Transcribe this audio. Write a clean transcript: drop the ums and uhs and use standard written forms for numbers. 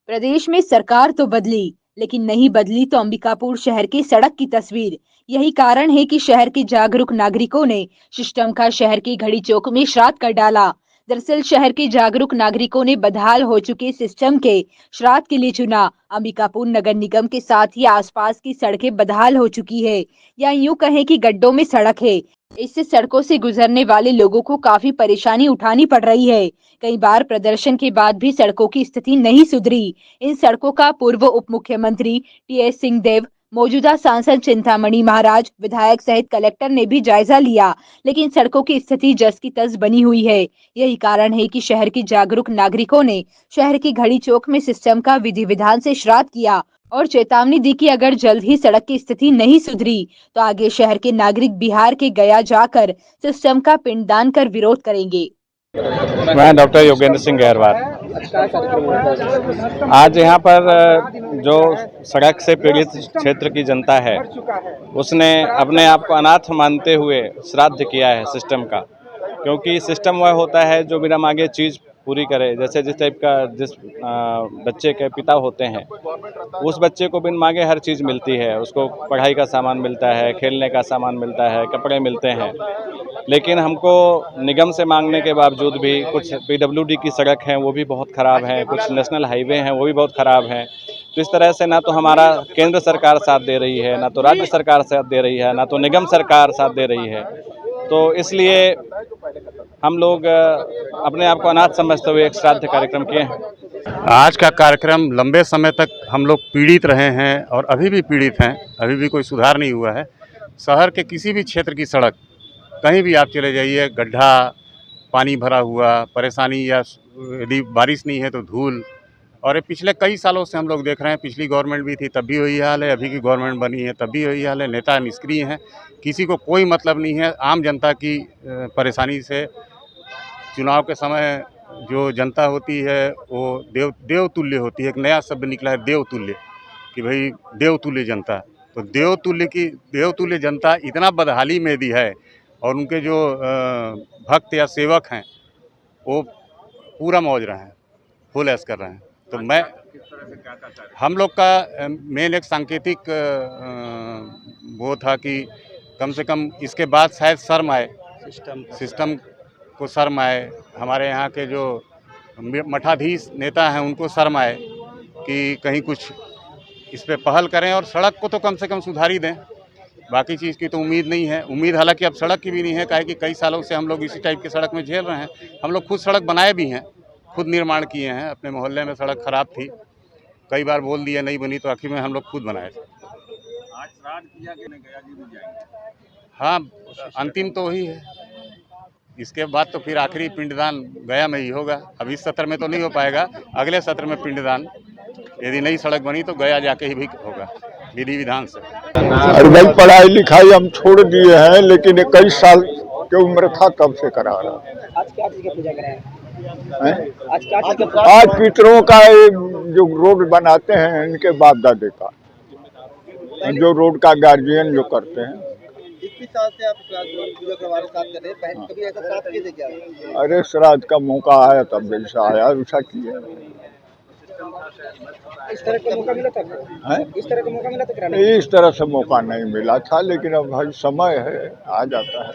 प्रदेश में सरकार तो बदली, लेकिन नहीं बदली तो अंबिकापुर शहर की सड़क की तस्वीर। यही कारण है कि शहर के जागरूक नागरिकों ने सिस्टम का शहर की घड़ी चौक में श्राद्ध कर डाला। दरअसल शहर के जागरूक नागरिकों ने बदहाल हो चुके सिस्टम के श्राद्ध के लिए चुना। अंबिकापुर नगर निगम के साथ ही आसपास की सड़कें बदहाल हो चुकी है, या यूं कहें कि गड्ढों में सड़क है। इससे सड़कों से गुजरने वाले लोगों को काफी परेशानी उठानी पड़ रही है। कई बार प्रदर्शन के बाद भी सड़कों की स्थिति नहीं सुधरी। इन सड़कों का पूर्व उप मुख्यमंत्री टीएस सिंहदेव, मौजूदा सांसद चिंतामणि महाराज, विधायक सहित कलेक्टर ने भी जायजा लिया, लेकिन सड़कों की स्थिति जस की तस बनी हुई है। यही कारण है कि शहर के जागरूक नागरिकों ने शहर की घड़ी चौक में सिस्टम का विधि विधान से श्राद्ध किया और चेतावनी दी कि अगर जल्द ही सड़क की स्थिति नहीं सुधरी तो आगे शहर के नागरिक बिहार के गया जाकर सिस्टम का पिंडदान कर विरोध करेंगे। मैं डॉक्टर योगेंद्र सिंह गहरवार। आज यहाँ पर जो सड़क से पीड़ित क्षेत्र की जनता है, उसने अपने आप को अनाथ मानते हुए श्राद्ध किया है सिस्टम का। क्योंकि सिस्टम वह होता है जो बिना मांगे चीज़ पूरी करे। जैसे जिस टाइप का जिस बच्चे के पिता होते हैं, उस बच्चे को बिन मांगे हर चीज़ मिलती है। उसको पढ़ाई का सामान मिलता है, खेलने का सामान मिलता है, कपड़े मिलते हैं। लेकिन हमको निगम से मांगने के बावजूद भी कुछ पीडब्ल्यूडी की सड़क हैं वो भी बहुत ख़राब हैं, कुछ नेशनल हाईवे हैं वो भी बहुत ख़राब हैं। तो इस तरह से ना तो हमारा केंद्र सरकार साथ दे रही है, ना तो राज्य सरकार साथ दे रही है, ना तो निगम सरकार साथ दे रही है। तो इसलिए हम लोग अपने आप को अनाथ समझते हुए एक श्राद्ध कार्यक्रम किए हैं। आज का कार्यक्रम लंबे समय तक हम लोग पीड़ित रहे हैं और अभी भी पीड़ित हैं, अभी भी कोई सुधार नहीं हुआ है। शहर के किसी भी क्षेत्र की सड़क कहीं भी आप चले जाइए, गड्ढा, पानी भरा हुआ, परेशानी, या यदि बारिश नहीं है तो धूल। और ये पिछले कई सालों से हम लोग देख रहे हैं। पिछली गवर्नमेंट भी थी तब भी वही हाल है, अभी की गवर्नमेंट बनी है तब भी वही हाल है। नेता निष्क्रिय हैं, किसी को कोई मतलब नहीं है आम जनता की परेशानी से। चुनाव के समय जो जनता होती है वो देवतुल्य होती है। एक नया शब्द निकला है, देवतुल्य, कि भाई देवतुल्य जनता। तो देवतुल्य जनता इतना बदहाली में दी है, और उनके जो भक्त या सेवक हैं वो पूरा मौज रहे हैं, फुल ऐश कर रहे हैं। तो हम लोग का मेन एक सांकेतिक वो था कि कम से कम इसके बाद शायद शर्म आए, सिस्टम को शर्म आए, हमारे यहाँ के जो मठाधीश नेता हैं उनको शर्म आए कि कहीं कुछ इस पे पहल करें और सड़क को तो कम से कम सुधार ही दें। बाकी चीज़ की तो उम्मीद नहीं है। उम्मीद हालांकि अब सड़क की भी नहीं है, काहे कि कई सालों से हम लोग इसी टाइप की सड़क में झेल रहे हैं। हम लोग खुद सड़क बनाए भी हैं, खुद निर्माण किए हैं। अपने मोहल्ले में सड़क खराब थी, कई बार बोल दिया नहीं बनी, तो आखिर में हम लोग खुद बनाए थे। आज श्राद्ध किया कि नहीं, गया जी भी जाएंगे? हाँ, अंतिम तो वही है। इसके बाद तो फिर आखिरी पिंडदान गया में ही होगा। अब इस सत्र में तो नहीं हो पाएगा, अगले सत्र में पिंडदान यदि नई सड़क बनी तो गया जाके ही भी होगा विधि विधान से। अरे भाई, पढ़ाई लिखाई हम छोड़ दिए हैं, लेकिन 21 साल की उम्र था तब से करा रहा। आज क्या चीज की पूजा कराए? आज पितरों का जो रोड बनाते हैं इनके बाप दादे का, जो रोड का गार्जियन जो करते हैं। 21 साल से आप पूजा करवा रहे, साथ कर रहे हैं, कभी ऐसा साथ किए थे क्या? अरे श्राद्ध का मौका आया तब जैसा आया वैसा किया। इस तरह का मौका मिला था? इस तरह का मौका मिला था कराने? इस तरह से मौका नहीं मिला था, लेकिन अब भाई समय है, आ जाता है।